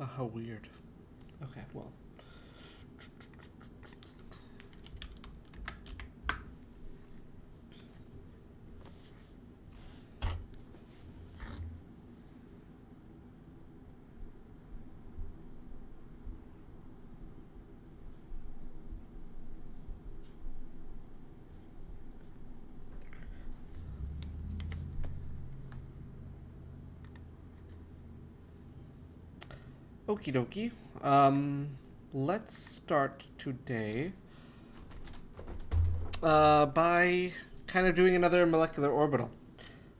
Oh, how weird. Okay, well. Okie dokie. Let's start today by kind of doing another molecular orbital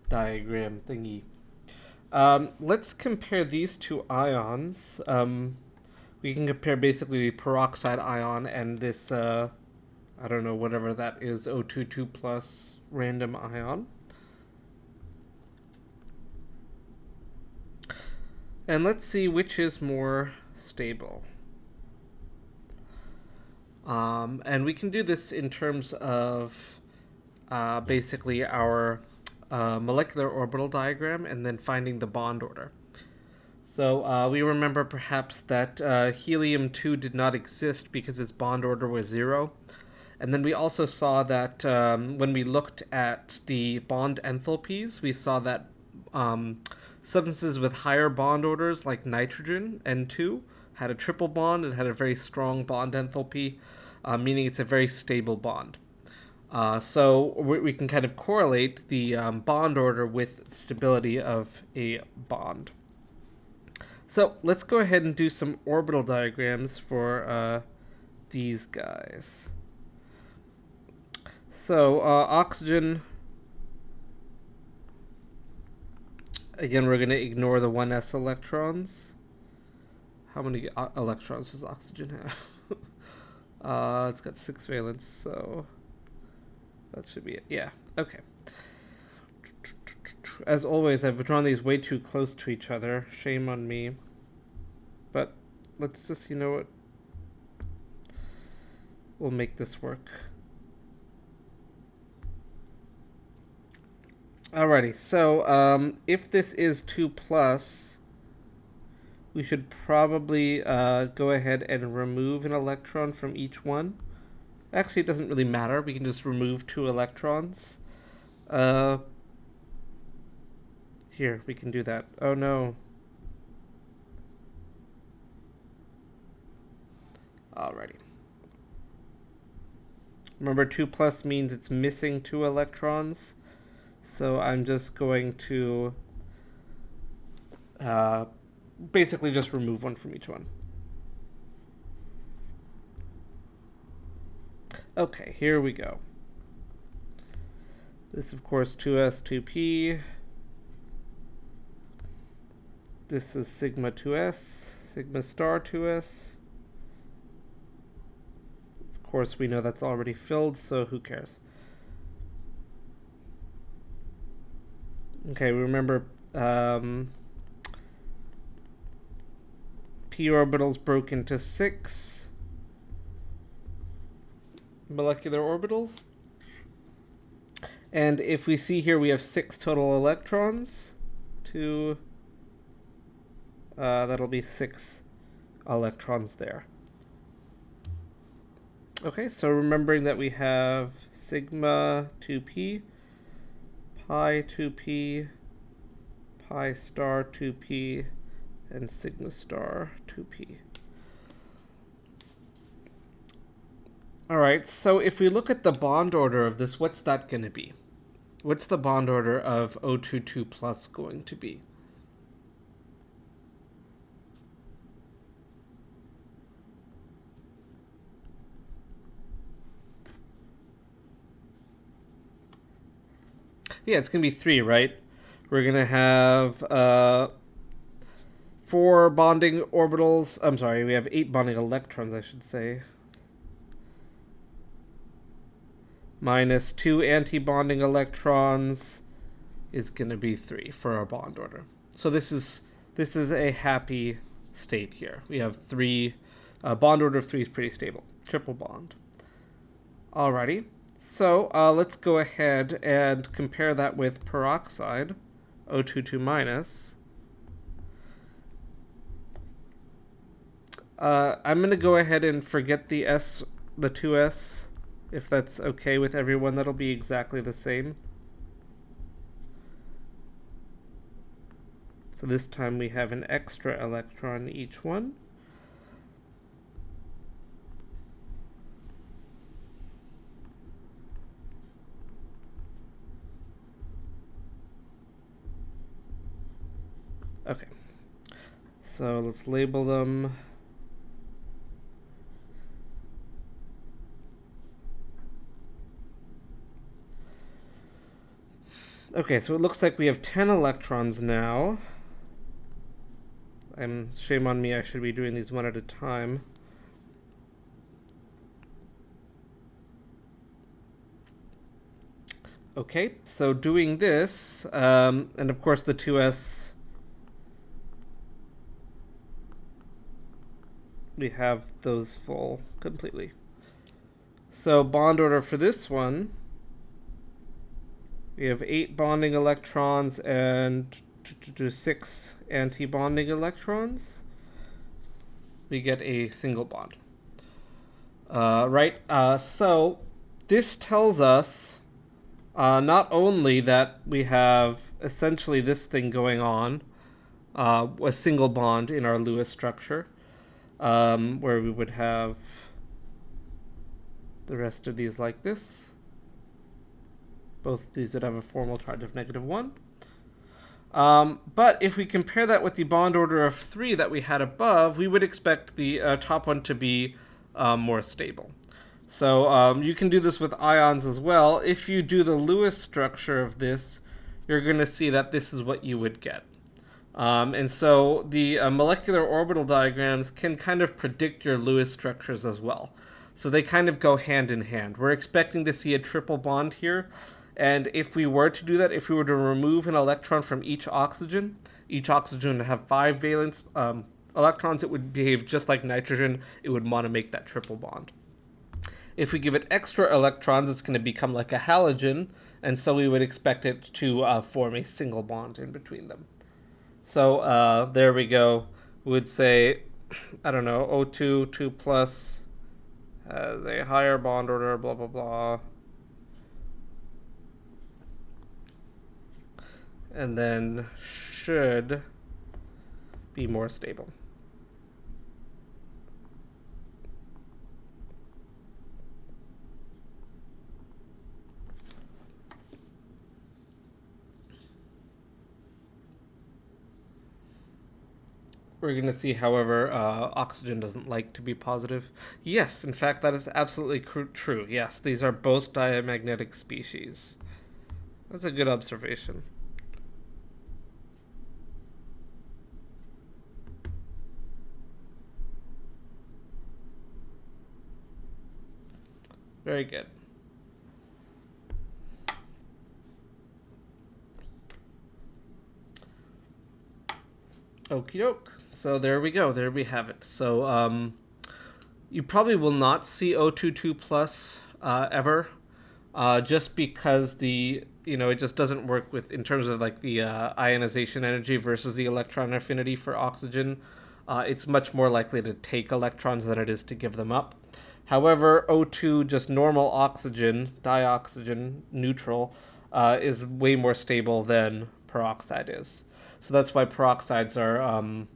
diagram thingy. Let's compare these two ions. We can compare basically the peroxide ion and this, I don't know, whatever that is, O22 plus random ion. And let's see which is more stable. And we can do this in terms of basically our molecular orbital diagram and then finding the bond order. So we remember perhaps that helium-2 did not exist because its bond order was 0. And then we also saw that when we looked at the bond enthalpies, we saw that substances with higher bond orders like nitrogen, N2, had a triple bond. It had a very strong bond enthalpy, meaning it's a very stable bond. So we can kind of correlate the bond order with stability of a bond. So let's go ahead and do some orbital diagrams for these guys. So oxygen, again, we're going to ignore the 1s electrons. How many electrons does oxygen have? It's got 6 valence, so that should be it. Yeah, okay. As always, I've drawn these way too close to each other. Shame on me. But let's just, you know what? We'll make this work. Alrighty, so if this is 2 plus, we should probably go ahead and remove an electron from each one. Actually, it doesn't really matter. We can just remove 2 electrons. Here, we can do that. Oh no. Alrighty. Remember, 2 plus means it's missing 2 electrons. So I'm just going to basically just remove one from each one. Okay, here we go. This, of course, 2s, 2p. This is sigma 2s, sigma star 2s. Of course, we know that's already filled, so who cares? Okay, remember p orbitals broke into 6 molecular orbitals. And if we see here, we have 6 total electrons. That'll be 6 electrons there. Okay, so remembering that we have sigma 2p, pi 2p, pi star 2p, and sigma star 2p. Alright, so if we look at the bond order of this, what's that going to be? What's the bond order of O22 plus going to be? Yeah, it's going to be 3, right? We're going to have 4 bonding orbitals. I'm sorry, we have 8 bonding electrons, I should say. Minus 2 anti-bonding electrons is going to be 3 for our bond order. So this is a happy state here. We have 3. Bond order of 3 is pretty stable. Triple bond. Alrighty. So let's go ahead and compare that with peroxide, O22 minus. I'm going to go ahead and forget the 2s. If that's okay with everyone, that'll be exactly the same. So this time we have an extra electron each one. Okay. So let's label them. Okay, so it looks like we have 10 electrons now. Shame on me, I should be doing these one at a time. Okay, so doing this, and of course the 2s, we have those full completely. So bond order for this one, we have 8 bonding electrons and 6 anti-bonding electrons. We get a single bond. Right, so this tells us not only that we have essentially this thing going on, a single bond in our Lewis structure, where we would have the rest of these like this. Both these would have a formal charge of -1. But if we compare that with the bond order of 3 that we had above, we would expect the top one to be more stable. So you can do this with ions as well. If you do the Lewis structure of this, you're going to see that this is what you would get. And so the molecular orbital diagrams can kind of predict your Lewis structures as well. So they kind of go hand in hand. We're expecting to see a triple bond here. And if we were to do that, if we were to remove an electron from each oxygen would have 5 valence electrons. It would behave just like nitrogen. It would want to make that triple bond. If we give it extra electrons, it's going to become like a halogen, and so we would expect it to form a single bond in between them. So there we go. We would say, I don't know, O2, 2 plus, has a higher bond order, blah, blah, blah. And then should be more stable. We're going to see, however, oxygen doesn't like to be positive. Yes, in fact, that is absolutely true. Yes, these are both diamagnetic species. That's a good observation. Very good. Okie doke. So there we go. There we have it. So you probably will not see O22 plus ever, just because it just doesn't work with in terms of like the ionization energy versus the electron affinity for oxygen. It's much more likely to take electrons than it is to give them up. However, O2, just normal oxygen, dioxygen, neutral, is way more stable than peroxide is. So that's why peroxides are,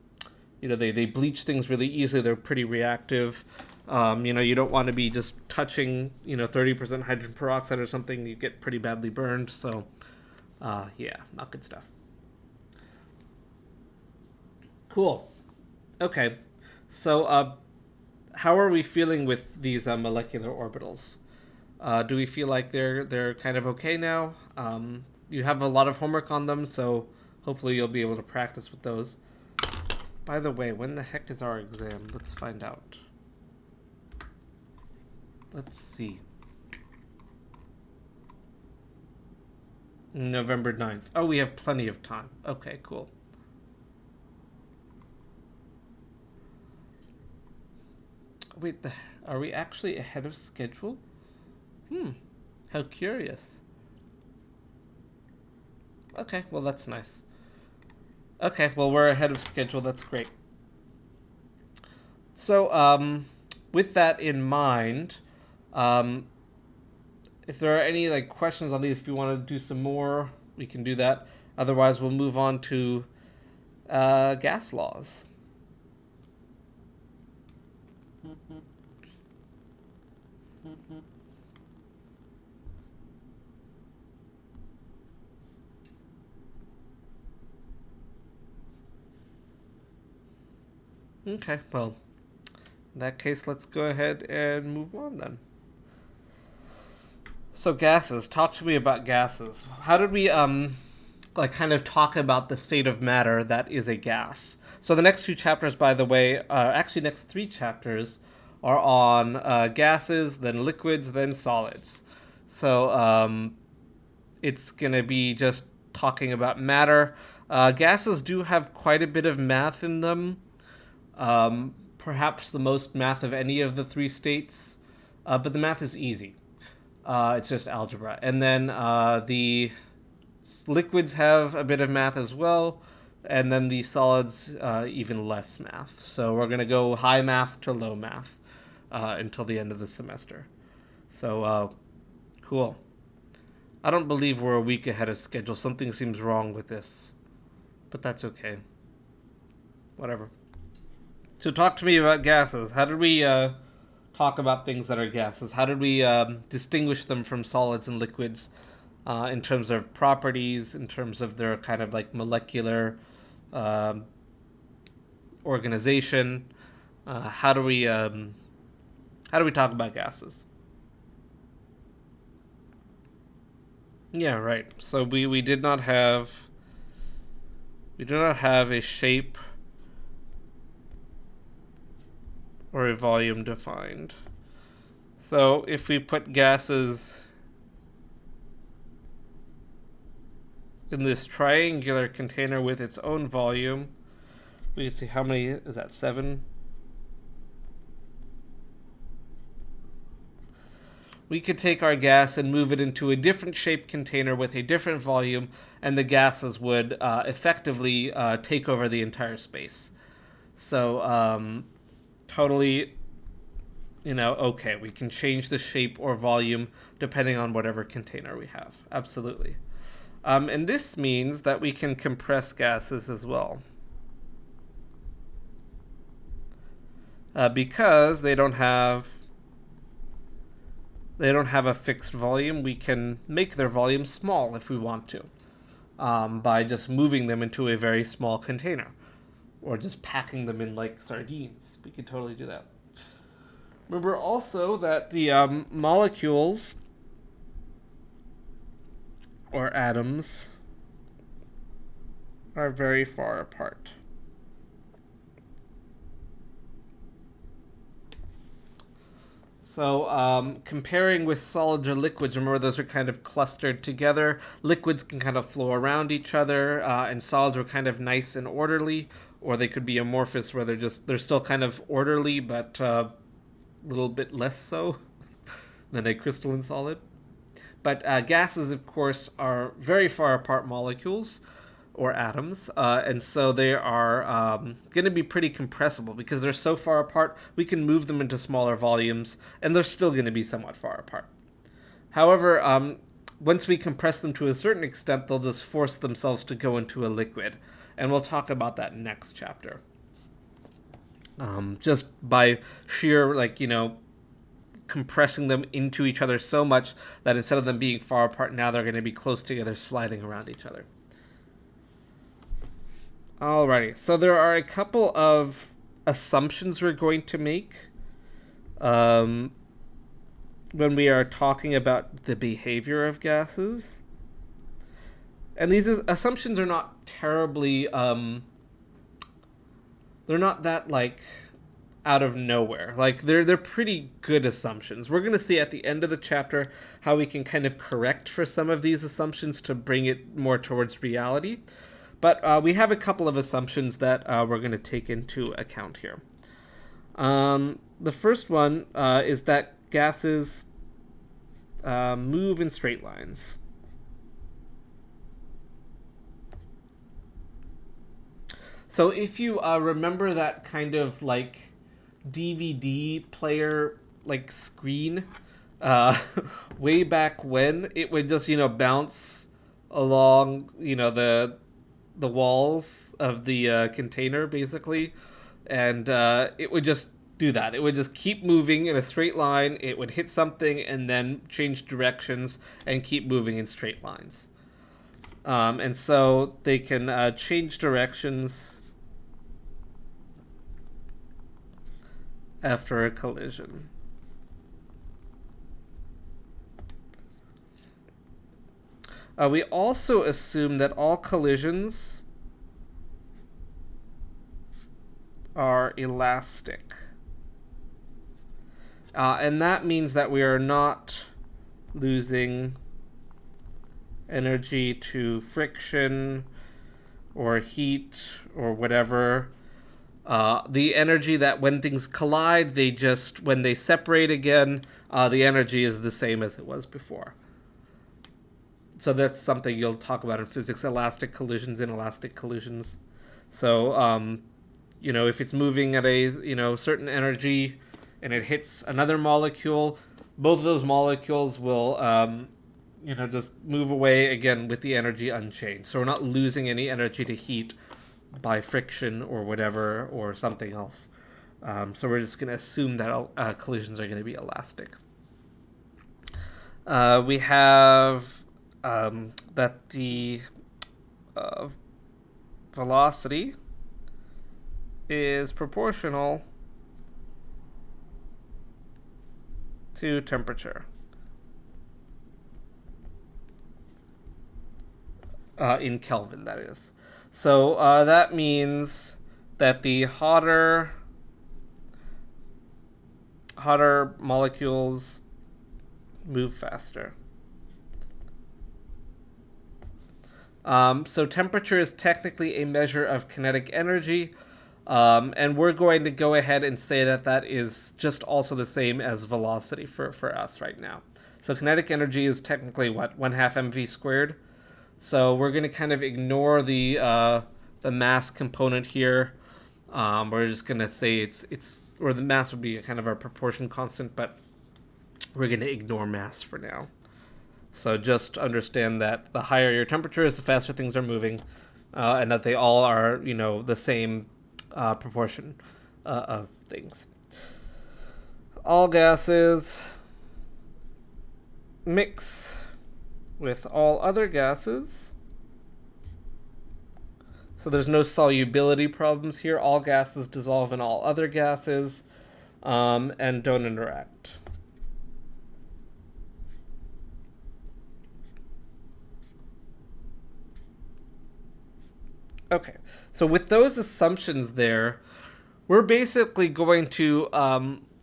they bleach things really easily. They're pretty reactive. You don't want to be just touching, 30% hydrogen peroxide or something. You get pretty badly burned. So, yeah, not good stuff. Cool. Okay. So, how are we feeling with these molecular orbitals? Do we feel like they're kind of okay now? You have a lot of homework on them, so hopefully you'll be able to practice with those. By the way, when the heck is our exam? Let's find out. Let's see. November 9th. Oh, we have plenty of time. Okay, cool. Wait, are we actually ahead of schedule? How curious. Okay, well that's nice. Okay, well we're ahead of schedule, that's great. So, with that in mind, um, if there are any like questions on these, if you want to do some more, we can do that. Otherwise, we'll move on to gas laws. Okay, well, in that case, let's go ahead and move on then. So gases, talk to me about gases. How did we like kind of talk about the state of matter that is a gas? So the next two chapters, by the way, actually next three chapters are on gases, then liquids, then solids. So it's gonna be just talking about matter. Gases do have quite a bit of math in them. Perhaps the most math of any of the three states, but the math is easy. It's just algebra. And then the liquids have a bit of math as well, and then the solids even less math. So we're going to go high math to low math until the end of the semester. So cool. I don't believe we're a week ahead of schedule. Something seems wrong with this, but that's okay. Whatever. So talk to me about gases. How did we talk about things that are gases? How did we distinguish them from solids and liquids in terms of properties, in terms of their kind of like molecular organization? How do we talk about gases? Yeah, right. So we did not have a shape or a volume defined. So if we put gases in this triangular container with its own volume, we can see how many is that, 7? We could take our gas and move it into a different shaped container with a different volume, and the gases would effectively take over the entire space. So totally, okay, we can change the shape or volume depending on whatever container we have. Absolutely. And this means that we can compress gases as well. Because they don't have a fixed volume, we can make their volume small if we want to, by just moving them into a very small container, or just packing them in like sardines. We could totally do that. Remember also that the molecules or atoms are very far apart. So comparing with solids or liquids, remember those are kind of clustered together. Liquids can kind of flow around each other, and solids are kind of nice and orderly, or they could be amorphous where they're still kind of orderly, but a little bit less so than a crystalline solid. But gases, of course, are very far apart molecules or atoms, and so they are going to be pretty compressible because they're so far apart. We can move them into smaller volumes, and they're still going to be somewhat far apart. However, once we compress them to a certain extent, they'll just force themselves to go into a liquid, and we'll talk about that next chapter. Just by sheer, compressing them into each other so much that instead of them being far apart, now they're going to be close together, sliding around each other. Alrighty, so there are a couple of assumptions we're going to make when we are talking about the behavior of gases. And these assumptions are not terribly, they're not that, out of nowhere. They're pretty good assumptions. We're going to see at the end of the chapter how we can kind of correct for some of these assumptions to bring it more towards reality. But we have a couple of assumptions that we're going to take into account here. The first one is that gases move in straight lines. So if you remember that kind of DVD player like screen uh, way back when, it would just bounce along the walls of the container basically, and it would just do that. It would just keep moving in a straight line. It would hit something and then change directions and keep moving in straight lines. And so they can change directions after a collision. We also assume that all collisions are elastic. And that means that we are not losing energy to friction or heat or whatever. The energy that when things collide, when they separate again, the energy is the same as it was before. So that's something you'll talk about in physics: elastic collisions, inelastic collisions. So, if it's moving at a certain energy and it hits another molecule, both of those molecules will just move away again with the energy unchanged. So we're not losing any energy to heat by friction or whatever or something else. So we're just going to assume that collisions are going to be elastic. We have that the velocity is proportional to temperature. In Kelvin, that is. So that means that the hotter molecules move faster. So temperature is technically a measure of kinetic energy, and we're going to go ahead and say that is just also the same as velocity for us right now. So kinetic energy is technically what, 1/2 mv squared. So we're going to kind of ignore the mass component here. We're just going to say it's or the mass would be kind of our proportion constant, but we're going to ignore mass for now. So just understand that the higher your temperature is, the faster things are moving, and that they all are, the same proportion of things. All gases mix with all other gases. So there's no solubility problems here. All gases dissolve in all other gases and don't interact. Okay, so with those assumptions there, we're basically going to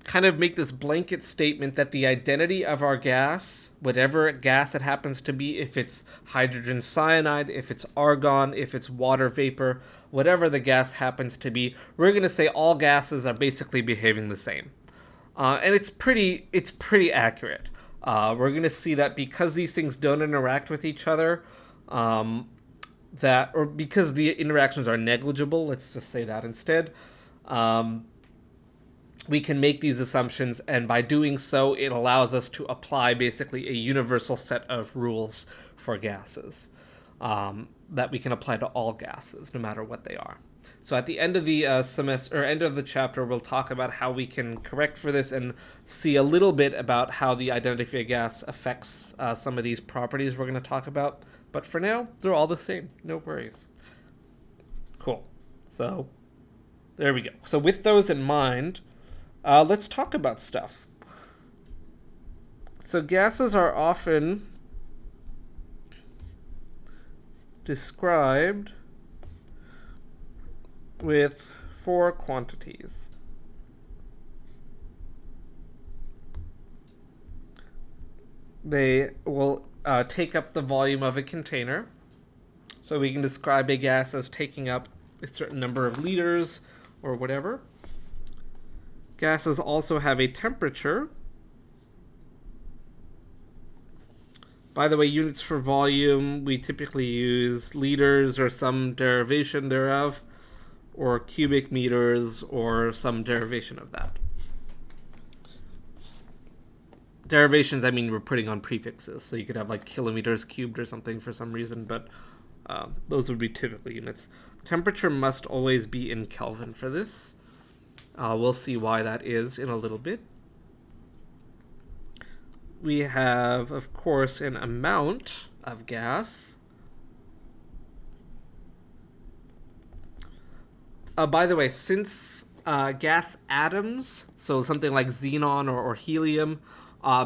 kind of make this blanket statement that the identity of our gas, whatever gas it happens to be, if it's hydrogen cyanide, if it's argon, if it's water vapor, whatever the gas happens to be, we're going to say all gases are basically behaving the same. And it's pretty accurate. We're going to see that because these things don't interact with each other, or because the interactions are negligible, let's just say that instead, we can make these assumptions, and by doing so, it allows us to apply basically a universal set of rules for gases that we can apply to all gases, no matter what they are. So at the end of the semester, or end of the chapter, we'll talk about how we can correct for this and see a little bit about how the identity of gas affects some of these properties we're going to talk about. But for now, they're all the same. No worries. Cool. So there we go. So with those in mind, let's talk about stuff. So gases are often described with 4 quantities. They will take up the volume of a container. So we can describe a gas as taking up a certain number of liters or whatever. Gases also have a temperature. By the way, units for volume, we typically use liters or some derivation thereof. or cubic meters, or some derivation of that. Derivations, I mean, we're putting on prefixes, so you could have like kilometers cubed or something for some reason, but those would be typical units. Temperature must always be in Kelvin for this. We'll see why that is in a little bit. We have, of course, an amount of gas. By the way, since gas atoms, so something like xenon or helium,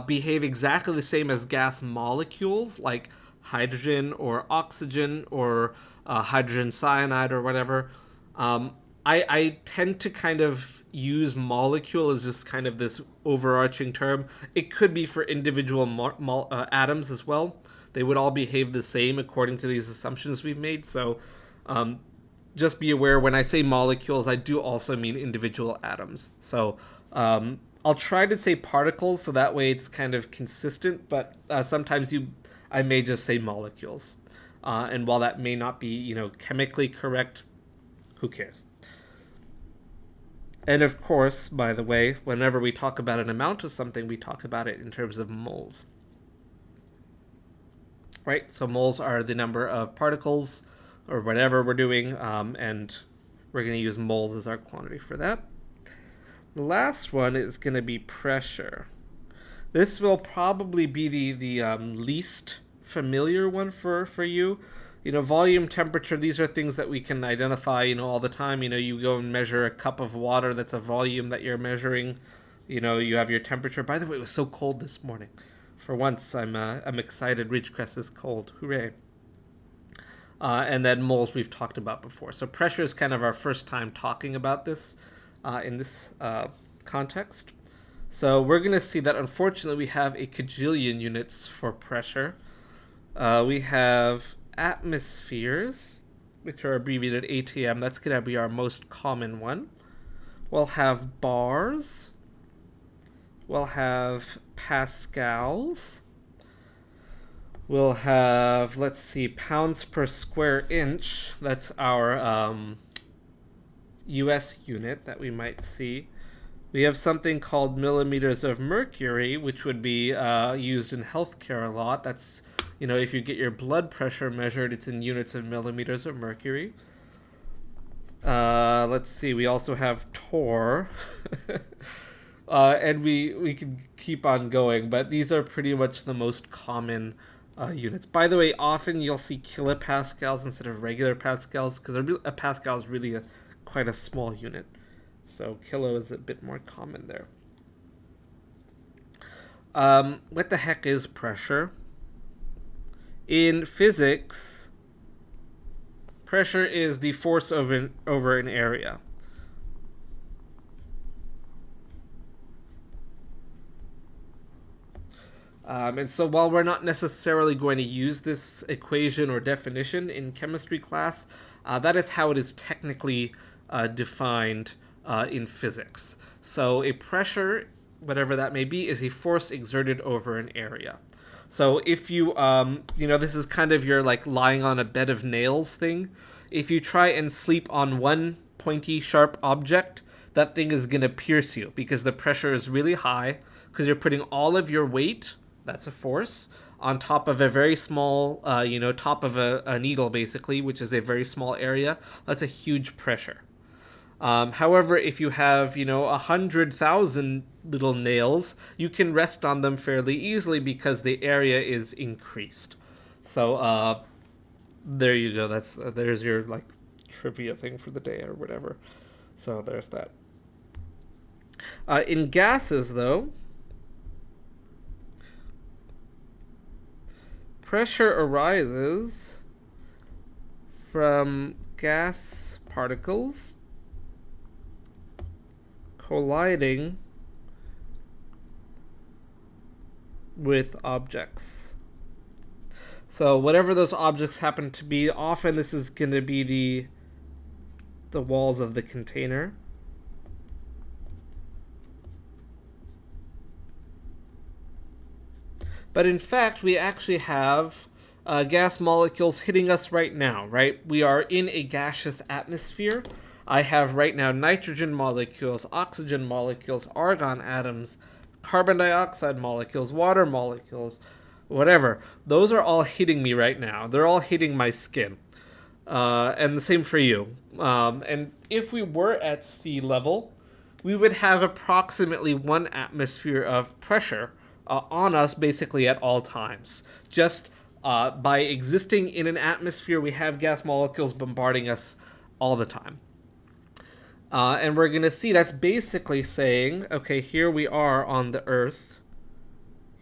behave exactly the same as gas molecules, like hydrogen or oxygen or hydrogen cyanide or whatever, I tend to kind of use molecule as just kind of this overarching term. It could be for individual atoms as well. They would all behave the same according to these assumptions we've made. So just be aware, when I say molecules, I do also mean individual atoms. So I'll try to say particles, so that way it's kind of consistent, but sometimes I may just say molecules. And while that may not be, chemically correct, who cares? And of course, by the way, whenever we talk about an amount of something, we talk about it in terms of moles. Right? So moles are the number of particles or whatever we're doing, and we're going to use moles as our quantity for that. The last one is going to be pressure. This will probably be the least familiar one for you. Volume, temperature, these are things that we can identify, all the time. You go and measure a cup of water, that's a volume that you're measuring. You have your temperature. By the way, it was so cold this morning. For once, I'm excited. Ridgecrest is cold. Hooray. And then moles we've talked about before. So pressure is kind of our first time talking about this in this context. So we're going to see that, unfortunately, we have a cajillion units for pressure. We have atmospheres, which are abbreviated ATM. That's going to be our most common one. We'll have bars. We'll have pascals. We'll have, let's see, pounds per square inch. That's our US unit that we might see. We have something called millimeters of mercury, which would be used in healthcare a lot. That's, if you get your blood pressure measured, it's in units of millimeters of mercury. Let's see, we also have torr. And we can keep on going, but these are pretty much the most common units. By the way, often you'll see kilopascals instead of regular pascals, because a pascal is really quite a small unit. So kilo is a bit more common there. What the heck is pressure? In physics, pressure is the force over an area. And so while we're not necessarily going to use this equation or definition in chemistry class, that is how it is technically defined in physics. So a pressure, whatever that may be, is a force exerted over an area. So if you, this is kind of your like lying on a bed of nails thing. If you try and sleep on one pointy, sharp object, that thing is going to pierce you because the pressure is really high, because you're putting all of your weight, that's a force, on top of a very small, top of a needle, basically, which is a very small area. That's a huge pressure. However, if you have, 100,000 little nails, you can rest on them fairly easily because the area is increased. So, there you go. There's your, trivia thing for the day or whatever. So, there's that. In gases, though, pressure arises from gas particles colliding with objects. So whatever those objects happen to be, often this is going to be the walls of the container. But in fact, we actually have gas molecules hitting us right now, right? We are in a gaseous atmosphere. I have right now nitrogen molecules, oxygen molecules, argon atoms, carbon dioxide molecules, water molecules, whatever. Those are all hitting me right now. They're all hitting my skin. And the same for you. And if we were at sea level, we would have approximately 1 atmosphere of pressure on us basically at all times. Just by existing in an atmosphere, we have gas molecules bombarding us all the time. And we're going to see that's basically saying, okay, here we are on the Earth.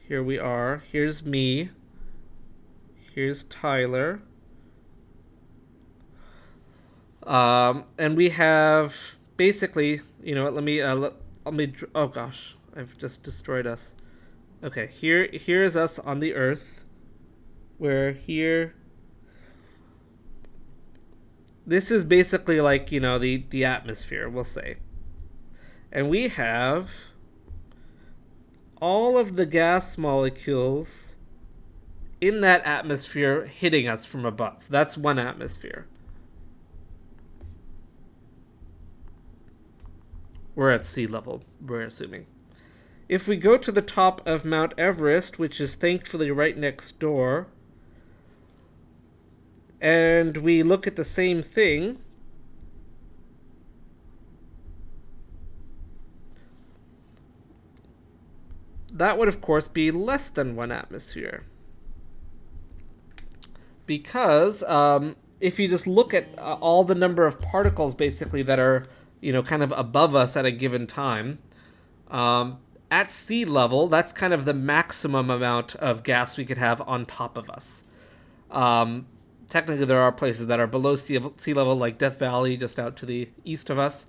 Here we are. Here's me. Here's Tyler. And we have basically, you know what, let me, oh gosh, I've just destroyed us. Okay, here's us on the Earth. We're here. This is basically like, you know, the atmosphere, we'll say. And we have all of the gas molecules in that atmosphere hitting us from above. That's 1 atmosphere. We're at sea level, we're assuming. If we go to the top of Mount Everest, which is thankfully right next door, and we look at the same thing, that would of course be less than 1 atmosphere. Because if you just look at all the number of particles basically that are, you know, kind of above us at a given time, at sea level, that's kind of the maximum amount of gas we could have on top of us. Technically, there are places that are below sea level, like Death Valley, just out to the east of us.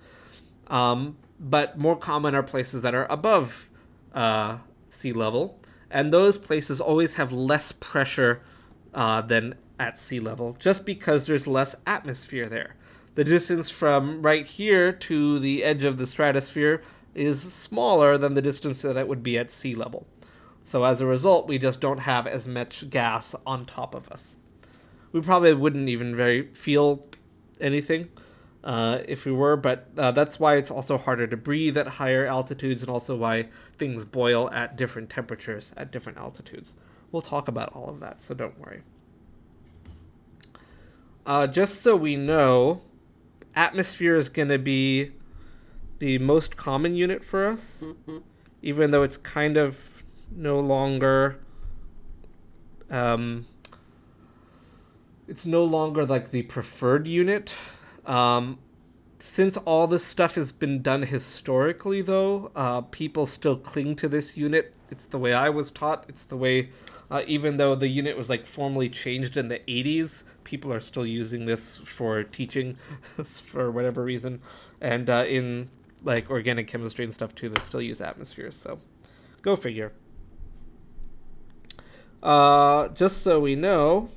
But more common are places that are above sea level. And those places always have less pressure than at sea level, just because there's less atmosphere there. The distance from right here to the edge of the stratosphere is smaller than the distance that it would be at sea level. So as a result, we just don't have as much gas on top of us. We probably wouldn't even feel anything if we were, but that's why it's also harder to breathe at higher altitudes, and also why things boil at different temperatures at different altitudes. We'll talk about all of that, so don't worry. Just so we know, atmosphere is going to be the most common unit for us, even though it's kind of no longer it's no longer like the preferred unit. Since all this stuff has been done historically, though, people still cling to this unit. It's the way I was taught. It's the way, even though the unit was like formally changed in the 80s, people are still using this for teaching for whatever reason. And in like organic chemistry and stuff too, they still use atmospheres. So go figure. Just so we know,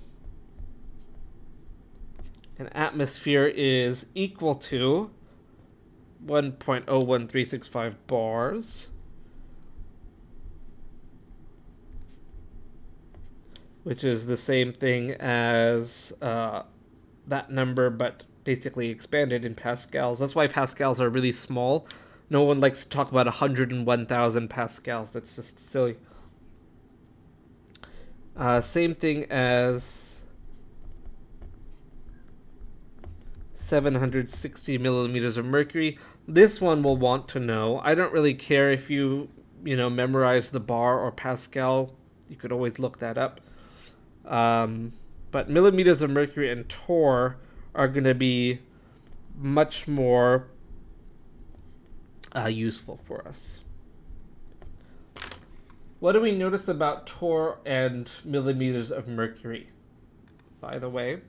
an atmosphere is equal to 1.01365 bars, which is the same thing as that number, but basically expanded in pascals. That's why pascals are really small. No one likes to talk about 101,000 pascals. That's just silly. Same thing as 760 millimeters of mercury. This one we'll want to know. I don't really care if you memorize the bar or pascal. You could always look that up. But millimeters of mercury and torr are going to be much more useful for us. What do we notice about torr and millimeters of mercury, by the way?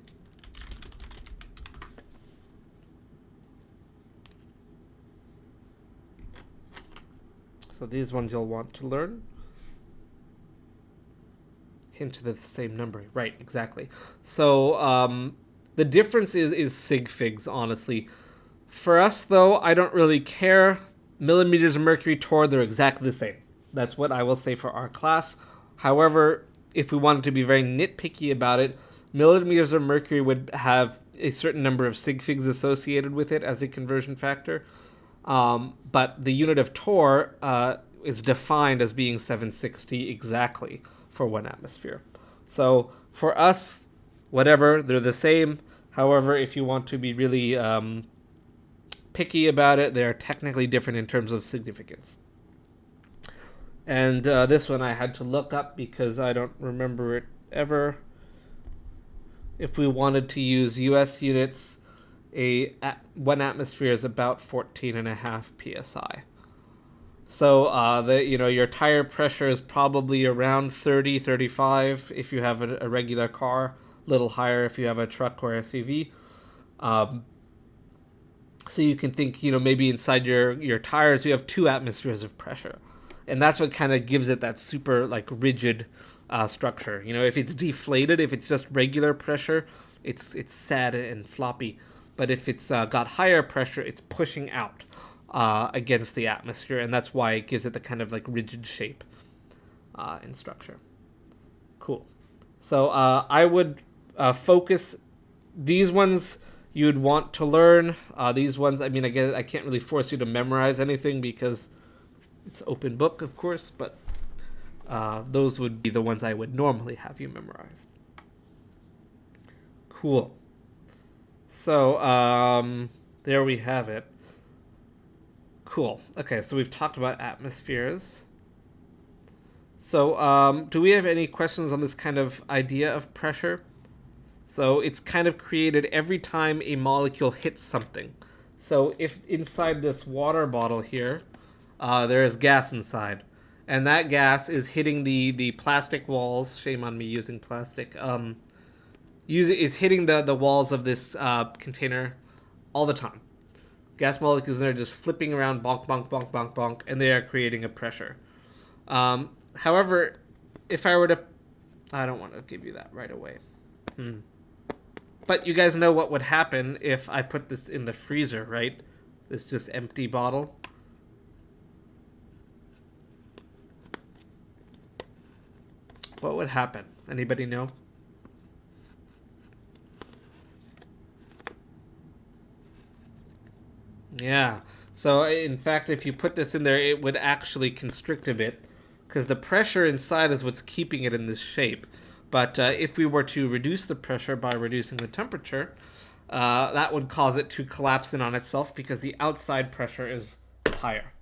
So these ones you'll want to learn. Hint to the same number. Right, exactly. So the difference is sig figs, honestly. For us, though, I don't really care. Millimeters of mercury, torr, they're exactly the same. That's what I will say for our class. However, if we wanted to be very nitpicky about it, millimeters of mercury would have a certain number of sig figs associated with it as a conversion factor. But the unit of torr is defined as being 760 exactly for 1 atmosphere. So for us, whatever, they're the same. However, if you want to be really picky about it, they're technically different in terms of significance. And this one I had to look up because I don't remember it ever. If we wanted to use US units, 1 atmosphere is about 14.5 psi. So your tire pressure is probably around 30, 35 if you have a regular car, a little higher if you have a truck or SUV. So you can think, maybe inside your tires you have 2 atmospheres of pressure. And that's what kind of gives it that super rigid structure. If it's deflated, if it's just regular pressure, it's sad and floppy. But if it's got higher pressure, it's pushing out against the atmosphere, and that's why it gives it the kind of rigid shape in structure. Cool. So I would focus these ones. You'd want to learn these ones. I mean, I can't really force you to memorize anything because it's open book, of course, but those would be the ones I would normally have you memorize. Cool. So there we have it. Cool. Okay, so we've talked about atmospheres. So do we have any questions on this kind of idea of pressure? So it's kind of created every time a molecule hits something. So if inside this water bottle here, there is gas inside, and that gas is hitting the plastic walls. Shame on me using plastic. Is hitting the walls of this container all the time. Gas molecules are just flipping around, bonk, bonk, bonk, bonk, bonk, and they are creating a pressure. However, if I were to... I don't want to give you that right away. But you guys know what would happen if I put this in the freezer, right? This just empty bottle. What would happen? Anybody know? Yeah. So in fact, if you put this in there, it would actually constrict a bit because the pressure inside is what's keeping it in this shape. But if we were to reduce the pressure by reducing the temperature, that would cause it to collapse in on itself because the outside pressure is higher.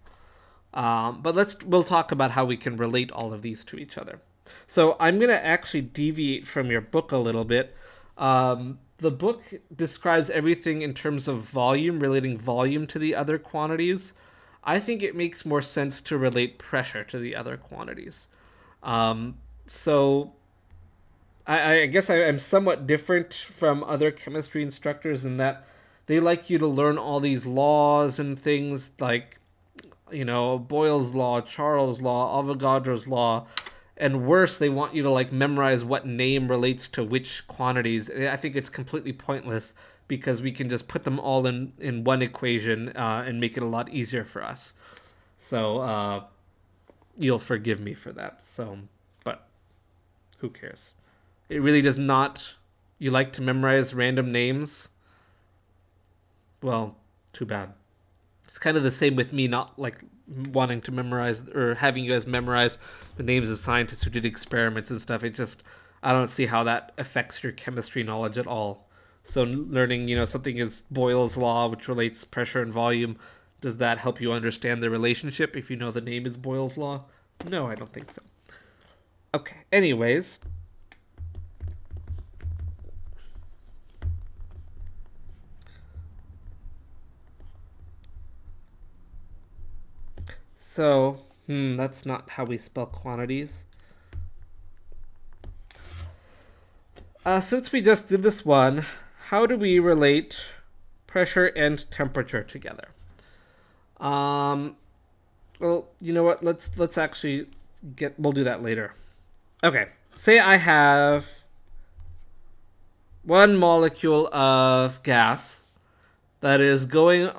But we'll talk about how we can relate all of these to each other. So I'm going to actually deviate from your book a little bit. The book describes everything in terms of volume, relating volume to the other quantities. I think it makes more sense to relate pressure to the other quantities. So I guess I'm somewhat different from other chemistry instructors in that they like you to learn all these laws and things like, Boyle's law, Charles' law, Avogadro's law. And worse, they want you to memorize what name relates to which quantities. I think it's completely pointless because we can just put them all in one equation and make it a lot easier for us. So you'll forgive me for that. But who cares? It really does not. You like to memorize random names? Well, too bad. It's kind of the same with me not wanting to memorize or having you guys memorize the names of scientists who did experiments and stuff. I don't see how that affects your chemistry knowledge at all. So learning, something is Boyle's law, which relates pressure and volume, does that help you understand the relationship if you know the name is Boyle's law? No, I don't think so. Okay, anyways. So, that's not how we spell quantities. Since we just did this one, how do we relate pressure and temperature together? Well, you know what? Let's actually we'll do that later. Okay, say I have one molecule of gas that is going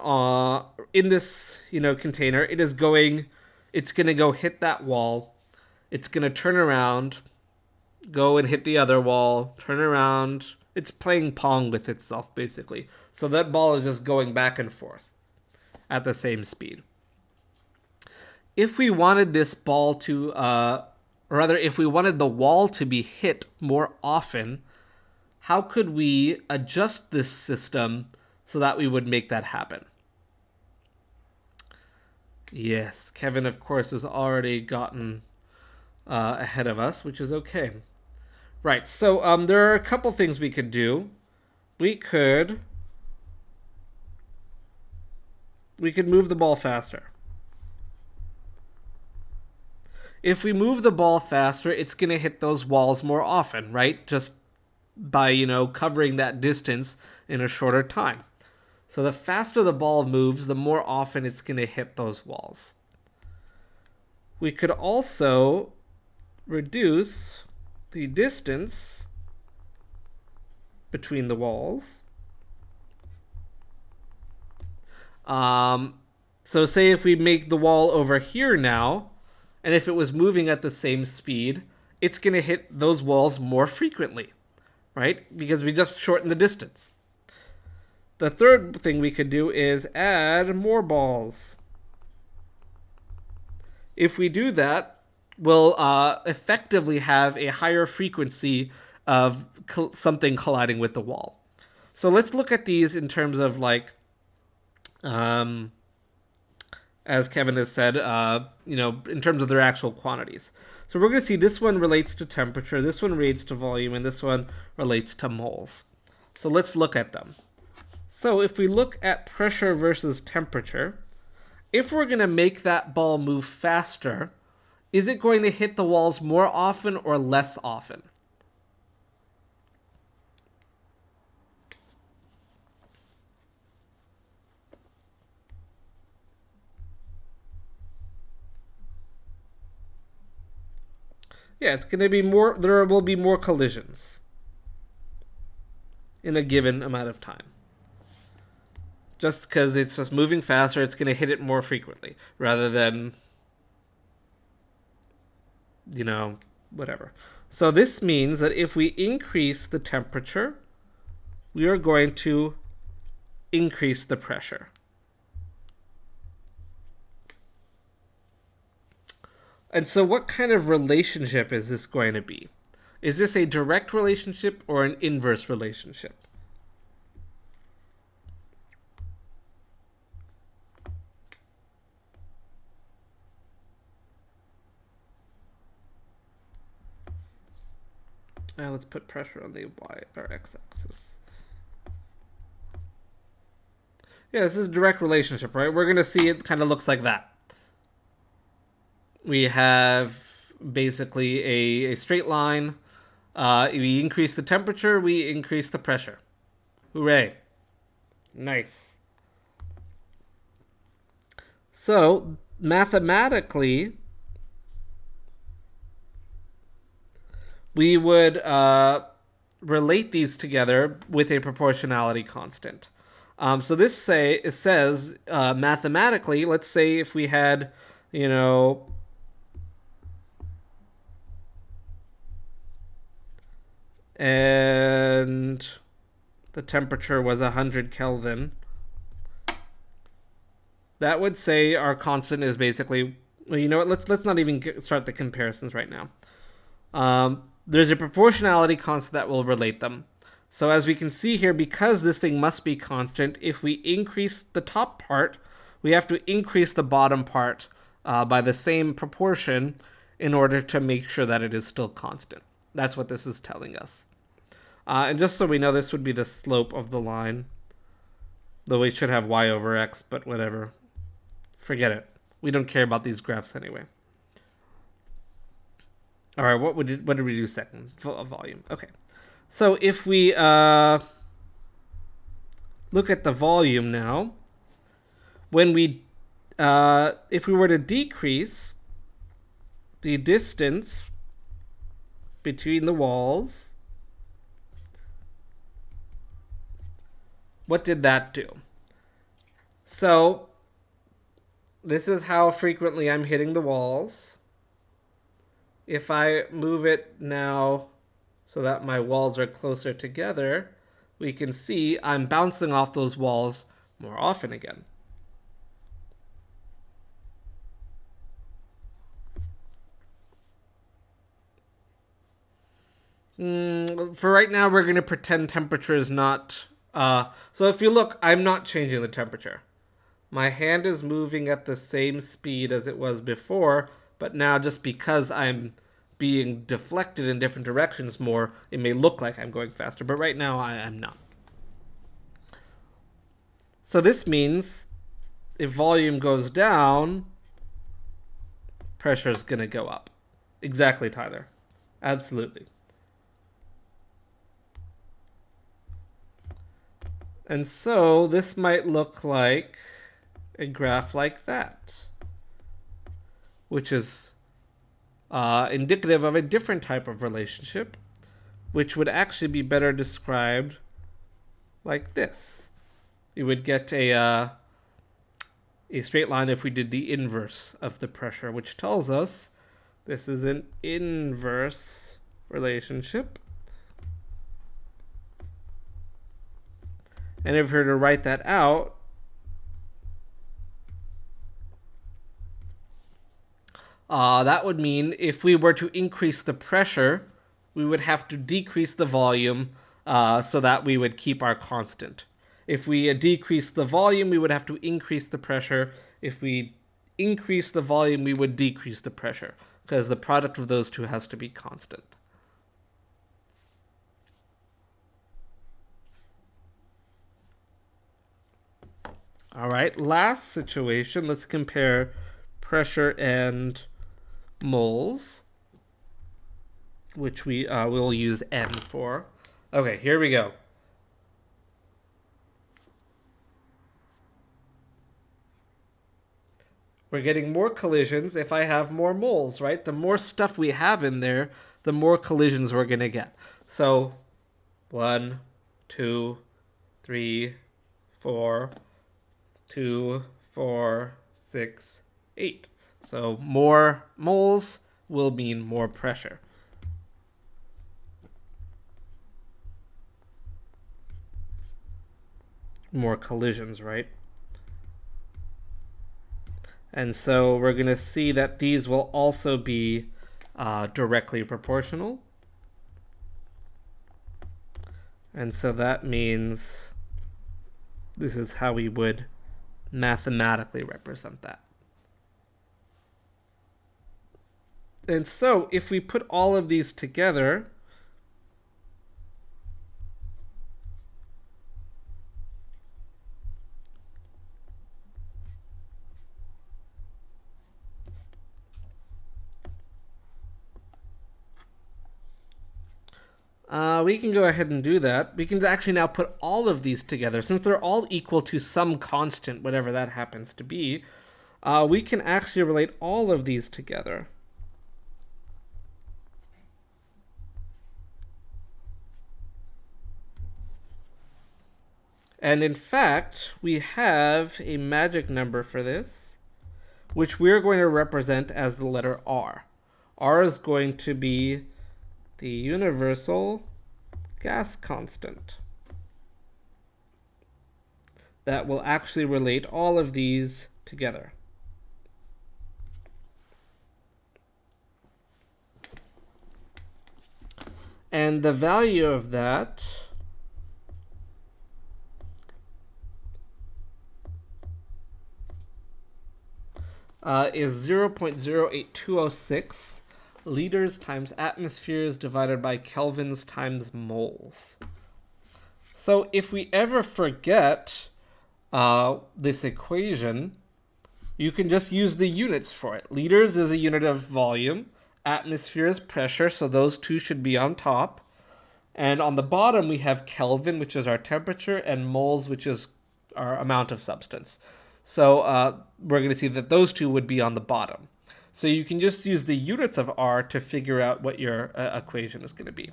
in this container. It's going to go hit that wall. It's going to turn around, go and hit the other wall, turn around. It's playing pong with itself, basically. So that ball is just going back and forth at the same speed. If we wanted this ball to, or rather, if we wanted the wall to be hit more often, how could we adjust this system so that we would make that happen? Yes, Kevin, of course, has already gotten ahead of us, which is okay. Right, so there are a couple things we could do. We could move the ball faster. If we move the ball faster, it's going to hit those walls more often, right? Just by, covering that distance in a shorter time. So the faster the ball moves, the more often it's going to hit those walls. We could also reduce the distance between the walls. So say if we make the wall over here now, and if it was moving at the same speed, it's going to hit those walls more frequently, right? Because we just shortened the distance. The third thing we could do is add more balls. If we do that, we'll effectively have a higher frequency of something colliding with the wall. So let's look at these in terms of as Kevin has said, in terms of their actual quantities. So we're going to see this one relates to temperature, this one relates to volume, and this one relates to moles. So let's look at them. So if we look at pressure versus temperature, if we're going to make that ball move faster, is it going to hit the walls more often or less often? Yeah, it's going to be more, there will be more collisions in a given amount of time. Just because it's just moving faster, it's going to hit it more frequently rather than, whatever. So this means that if we increase the temperature, we are going to increase the pressure. And so what kind of relationship is this going to be? Is this a direct relationship or an inverse relationship? Now let's put pressure on the y or x-axis. Yeah, this is a direct relationship, right? We're going to see it kind of looks like that. We have basically a straight line. We increase the temperature, we increase the pressure. Hooray. Nice. So, mathematically, we would relate these together with a proportionality constant. So this says mathematically, let's say if we had, and the temperature was 100 Kelvin, that would say our constant is basically, well, you know what, let's not even start the comparisons right now. There's a proportionality constant that will relate them. So as we can see here, because this thing must be constant, if we increase the top part, we have to increase the bottom part by the same proportion in order to make sure that it is still constant. That's what this is telling us. And just so we know, this would be the slope of the line. Though we should have y over x, but whatever. Forget it. We don't care about these graphs anyway. All right, what did we do second? Volume. Okay. So if we look at the volume now, when we if we were to decrease the distance between the walls, what did that do? So this is how frequently I'm hitting the walls. If I move it now so that my walls are closer together, we can see I'm bouncing off those walls more often again. For right now, we're going to pretend temperature is not... so if you look, I'm not changing the temperature. My hand is moving at the same speed as it was before, but now just because I'm being deflected in different directions more, it may look like I'm going faster, but right now I'm not. So this means if volume goes down, pressure is going to go up. Exactly, Tyler. Absolutely. And so this might look like a graph like that, which is indicative of a different type of relationship, which would actually be better described like this. You would get a straight line if we did the inverse of the pressure, which tells us this is an inverse relationship. And if we were to write that out, that would mean if we were to increase the pressure, we would have to decrease the volume so that we would keep our constant. If we decrease the volume, we would have to increase the pressure. If we increase the volume, we would decrease the pressure, because the product of those two has to be constant. All right, last situation, let's compare pressure and moles, which we will use N for. Okay, here we go. We're getting more collisions if I have more moles, right? The more stuff we have in there, the more collisions we're going to get. So 1, 2, 3, 4, 2, 4, 6, 8. So more moles will mean more pressure. More collisions, right? And so we're going to see that these will also be directly proportional. And so that means this is how we would mathematically represent that. And so if we put all of these together, we can go ahead and do that. We can actually now put all of these together. Since they're all equal to some constant, whatever that happens to be, we can actually relate all of these together. And in fact, we have a magic number for this, which we're going to represent as the letter R. R is going to be the universal gas constant that will actually relate all of these together. And the value of that is 0.08206 liters times atmospheres divided by kelvins times moles. So if we ever forget this equation, you can just use the units for it. Liters is a unit of volume, atmosphere is pressure, so those two should be on top. And on the bottom we have Kelvin, which is our temperature, and moles, which is our amount of substance. So we're going to see that those two would be on the bottom. So you can just use the units of R to figure out what your equation is going to be.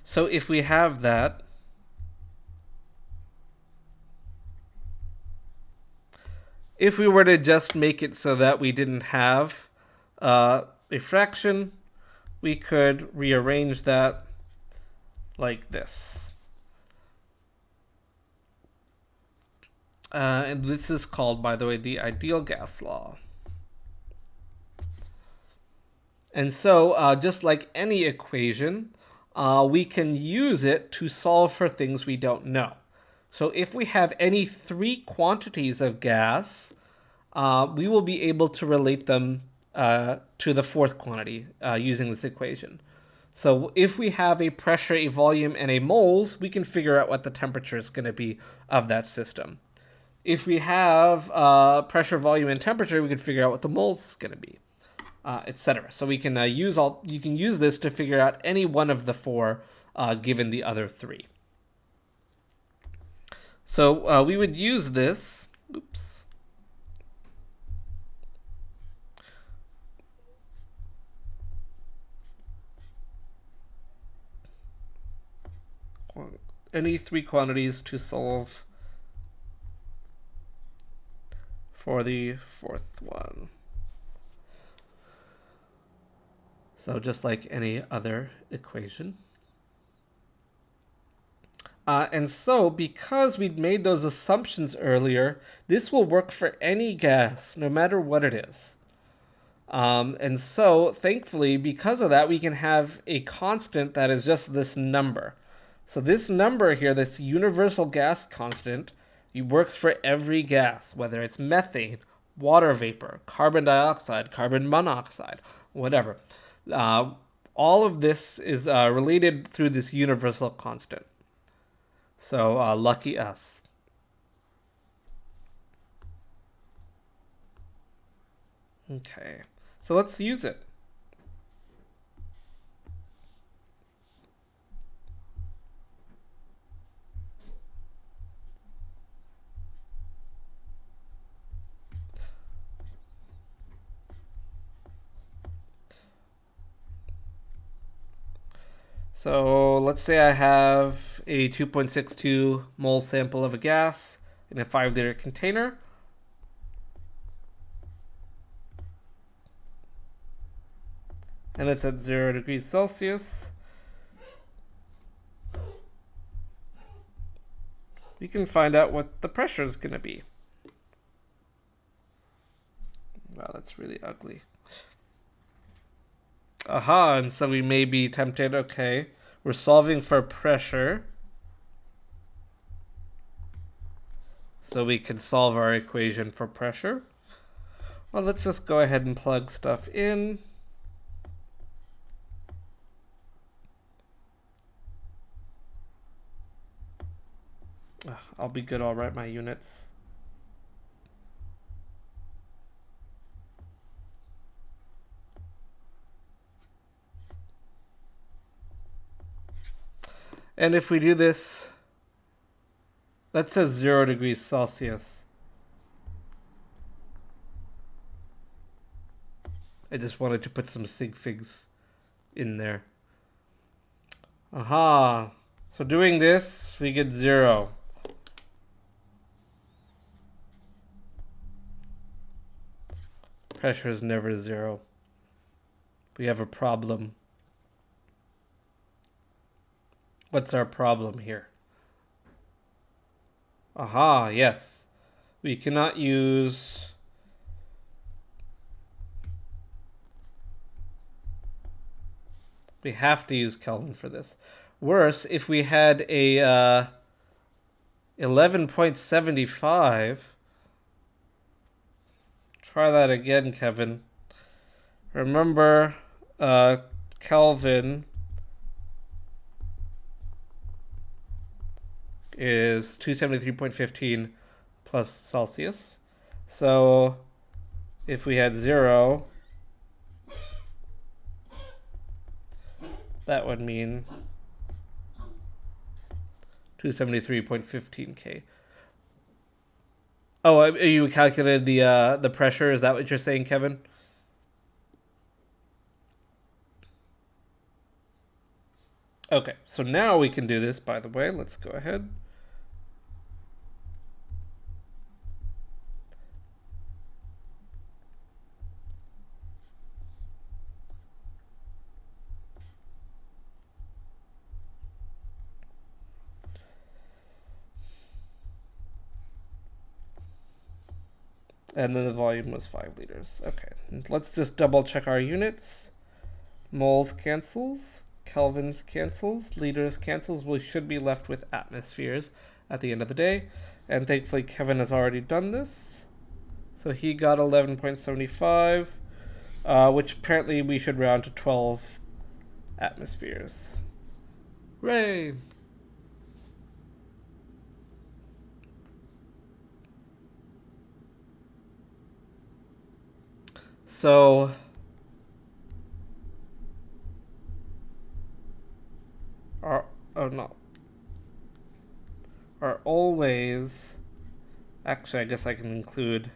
So if we have that, if we were to just make it so that we didn't have a fraction, we could rearrange that like this. And this is called, by the way, the ideal gas law. And so, just like any equation, we can use it to solve for things we don't know. So if we have any three quantities of gas, we will be able to relate them to the fourth quantity using this equation. So if we have a pressure, a volume, and a moles, we can figure out what the temperature is going to be of that system. If we have pressure, volume, and temperature, we can figure out what the moles is going to be, etc. So we can you can use this to figure out any one of the four given the other three. So we would use this. Oops. Any three quantities to solve for the fourth one. So just like any other equation. And so because we'd made those assumptions earlier, this will work for any gas, no matter what it is. And so thankfully, because of that, we can have a constant that is just this number. So this number here, this universal gas constant, it works for every gas, whether it's methane, water vapor, carbon dioxide, carbon monoxide, whatever. All of this is related through this universal constant. So lucky us. Okay, so let's use it. So let's say I have a 2.62 mole sample of a gas in a 5-liter container. And it's at 0 degrees Celsius. We can find out what the pressure is going to be. Wow, that's really ugly. Aha, and so we may be tempted, okay, we're solving for pressure. So we can solve our equation for pressure. Well, let's just go ahead and plug stuff in. I'll be good, I'll write my units. And if we do this, that says 0 degrees Celsius. I just wanted to put some sig figs in there. Aha. So doing this, we get 0. Pressure is never 0. We have a problem. What's our problem here? Aha, yes. We cannot use... We have to use Kelvin for this. Worse, if we had a 11.75... Try that again, Kevin. Remember, Kelvin is 273.15 plus Celsius. So if we had 0, that would mean 273.15 K. Oh, you calculated the pressure. Is that what you're saying, Kevin? Okay, so now we can do this, by the way. Let's go ahead. And then the volume was 5 liters. Okay, let's just double check our units. Moles cancels, kelvins cancels, liters cancels. We should be left with atmospheres at the end of the day. And thankfully Kevin has already done this. So he got 11.75, which apparently we should round to 12 atmospheres. Hooray! So are always, actually I guess I can include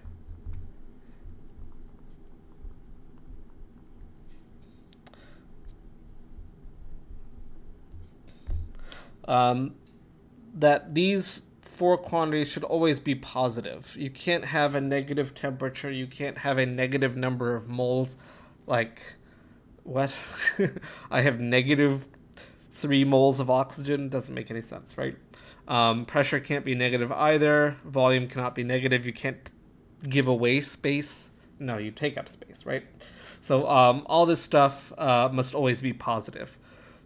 that these 4 quantities should always be positive. You can't have a negative temperature, you can't have a negative number of moles. Like, what? I have negative 3 moles of oxygen. Doesn't make any sense, right? Pressure can't be negative either. Volume cannot be negative. You can't give away space. No, you take up space, right? So all this stuff must always be positive.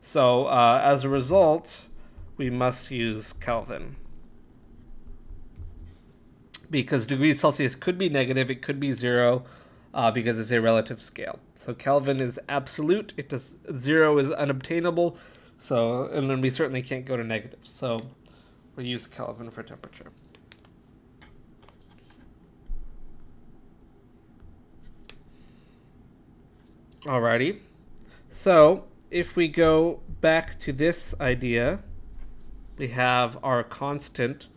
So as a result, we must use Kelvin. Because degrees Celsius could be negative, it could be 0, because it's a relative scale. So Kelvin is absolute. 0 is unobtainable. So, and then we certainly can't go to negative. So we use Kelvin for temperature. Alrighty. So if we go back to this idea, we have our constant.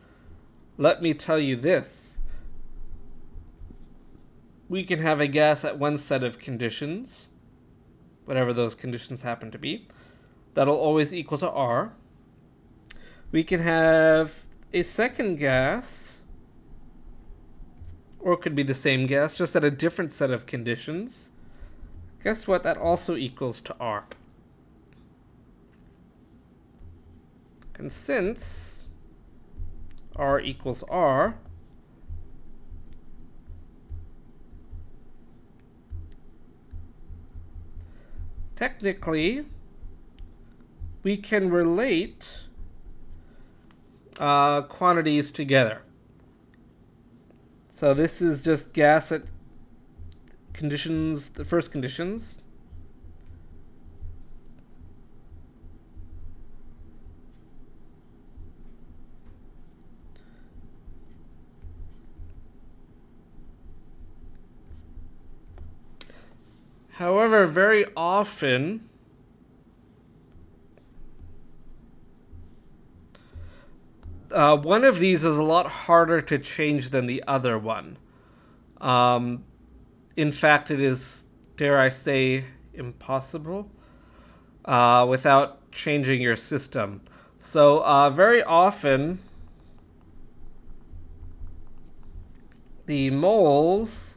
Let me tell you this. We can have a gas at one set of conditions, whatever those conditions happen to be. That'll always equal to R. We can have a second gas, or it could be the same gas, just at a different set of conditions. Guess what? That also equals to R. And since R equals R, technically, we can relate quantities together. So this is just gas at conditions, the first conditions. However, very often one of these is a lot harder to change than the other one. In fact, it is, dare I say, impossible without changing your system. So very often, the moles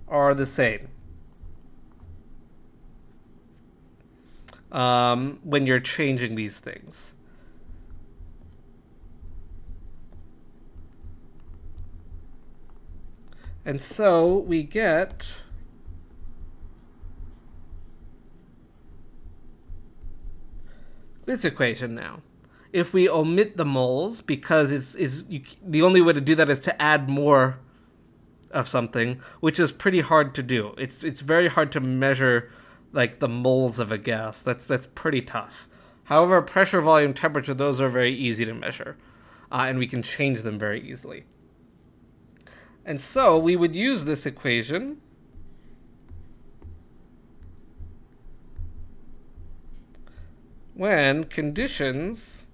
are the same when you're changing these things. And so we get this equation now. If we omit the moles, because the only way to do that is to add more of something, which is pretty hard to do. It's very hard to measure like the moles of a gas. That's pretty tough. However, pressure, volume, temperature, those are very easy to measure, and we can change them very easily. And so we would use this equation when conditions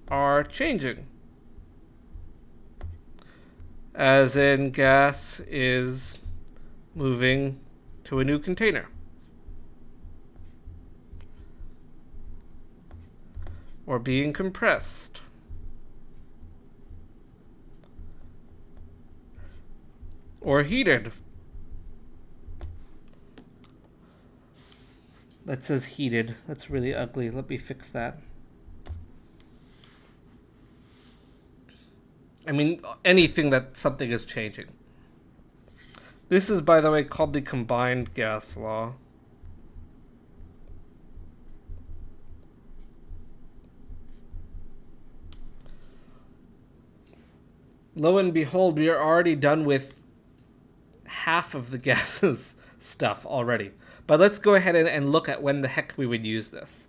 are changing. As in, gas is moving to a new container. Or being compressed. Or heated. That says heated. That's really ugly. Let me fix that. I mean, anything that something is changing. This is, by the way, called the combined gas law. Lo and behold, we are already done with half of the gases stuff already. But let's go ahead and look at when the heck we would use this.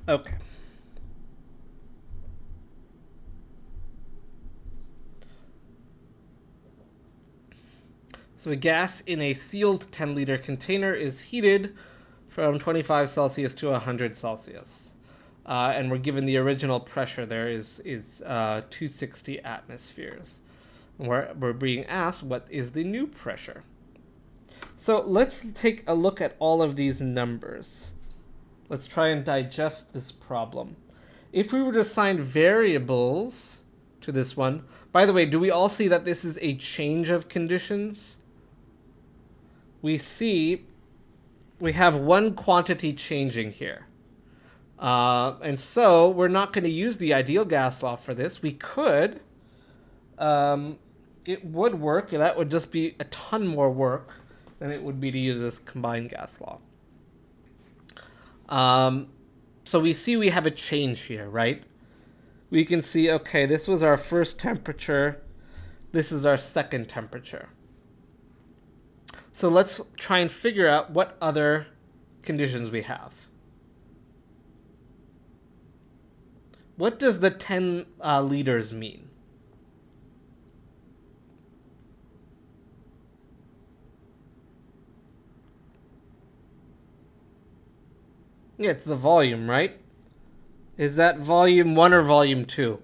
Okay. So a gas in a sealed 10-liter container is heated from 25 Celsius to 100 Celsius. And we're given the original pressure there is 260 atmospheres. And we're being asked, what is the new pressure? So let's take a look at all of these numbers. Let's try and digest this problem. If we were to assign variables to this one, by the way, do we all see that this is a change of conditions? We see we have one quantity changing here. And so we're not going to use the ideal gas law for this. We could. It would work. That would just be a ton more work than it would be to use this combined gas law. So we see we have a change here, right? We can see, okay, this was our first temperature. This is our second temperature. So let's try and figure out what other conditions we have. What does the 10 liters mean? Yeah, it's the volume, right? Is that volume 1 or volume 2?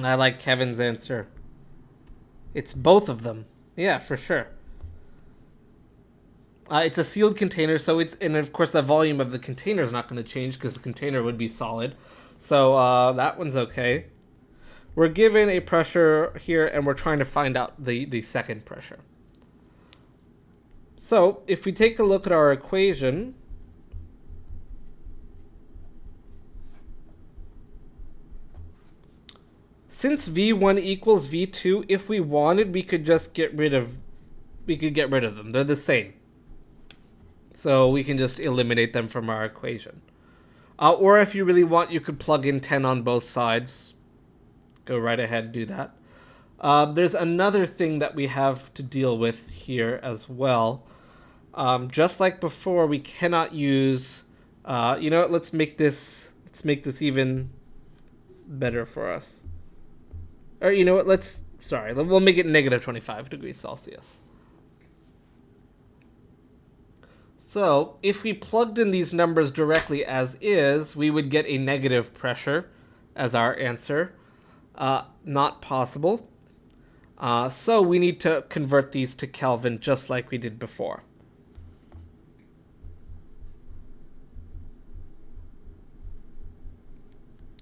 I like Kevin's answer. It's both of them. Yeah, for sure. It's a sealed container, so and of course the volume of the container is not going to change because the container would be solid. So that one's okay. We're given a pressure here, and we're trying to find out the second pressure. So if we take a look at our equation, since V1 equals V2, if we wanted, we could just get rid of them. They're the same. So we can just eliminate them from our equation. Or if you really want, you could plug in 10 on both sides. Go right ahead, do that. There's another thing that we have to deal with here as well. Just like before, we cannot use. You know what? Let's make this even better for us. Or you know what? We'll make it negative 25 degrees Celsius. So if we plugged in these numbers directly as is, we would get a negative pressure as our answer. Not possible. So we need to convert these to Kelvin just like we did before.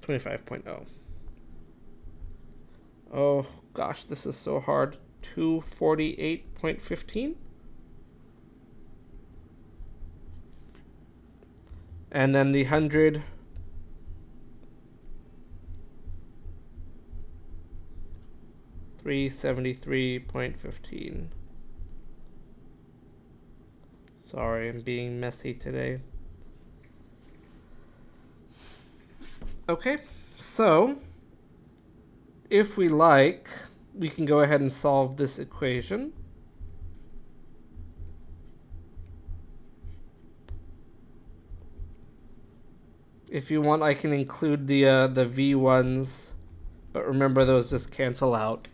.25. Oh gosh, this is so hard. 248.15. And then the 100. $373.15. Sorry, I'm being messy today. Okay, so if we like, we can go ahead and solve this equation. If you want, I can include the V1s, but remember those just cancel out.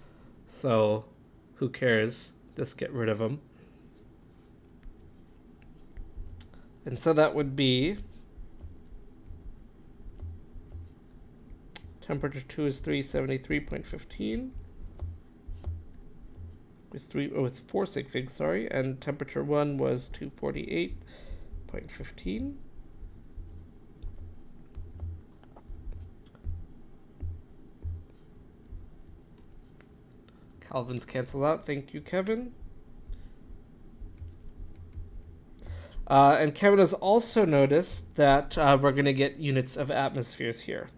So who cares? Just get rid of them. And so that would be temperature 2 is 373.15 with 4 sig figs, sorry, and temperature 1 was 248.15. Kelvins cancel out. Thank you, Kevin. And Kevin has also noticed that we're going to get units of atmospheres here.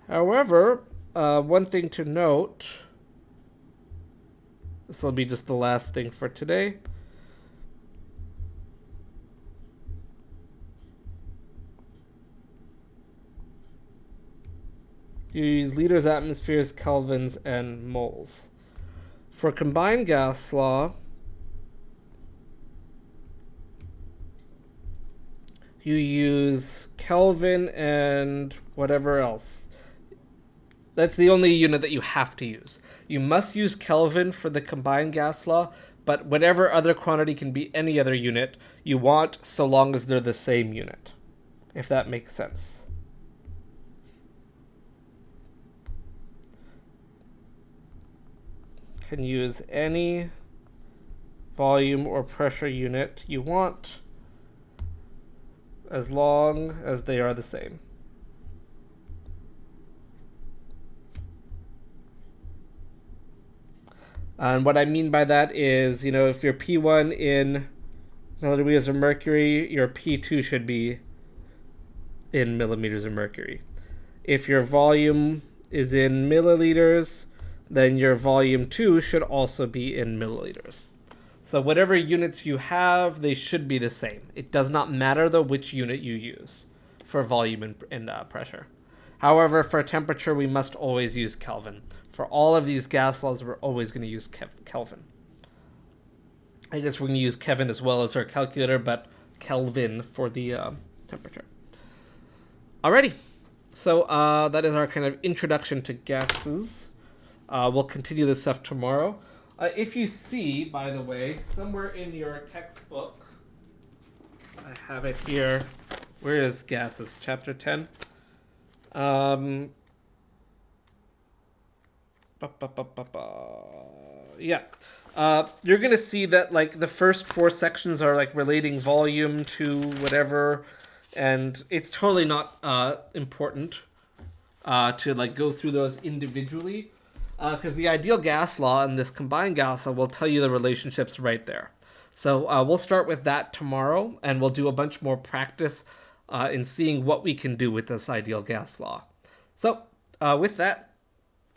However, one thing to note, this will be just the last thing for today. You use liters, atmospheres, kelvins, and moles. For combined gas law, you use Kelvin and whatever else. That's the only unit that you have to use. You must use Kelvin for the combined gas law, but whatever other quantity can be any other unit you want, so long as they're the same unit, if that makes sense. Can use any volume or pressure unit you want, as long as they are the same. And what I mean by that is, if you're P1 in milliliters of mercury, your P2 should be in millimeters of mercury. If your volume is in milliliters, then your volume 2 should also be in milliliters. So whatever units you have, they should be the same. It does not matter, though, which unit you use for volume and pressure. However, for temperature, we must always use Kelvin. For all of these gas laws, we're always going to use Kelvin. I guess we're going to use Kelvin as well as our calculator, but Kelvin for the temperature. Alrighty. So that is our kind of introduction to gases. We'll continue this stuff tomorrow. If you see, by the way, somewhere in your textbook, I have it here. Where is gases? Chapter 10. Yeah. You're going to see that like the first 4 sections are like relating volume to whatever, and it's totally not important to like go through those individually. Because the ideal gas law and this combined gas law will tell you the relationships right there. So we'll start with that tomorrow, and we'll do a bunch more practice in seeing what we can do with this ideal gas law. So with that,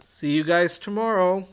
see you guys tomorrow.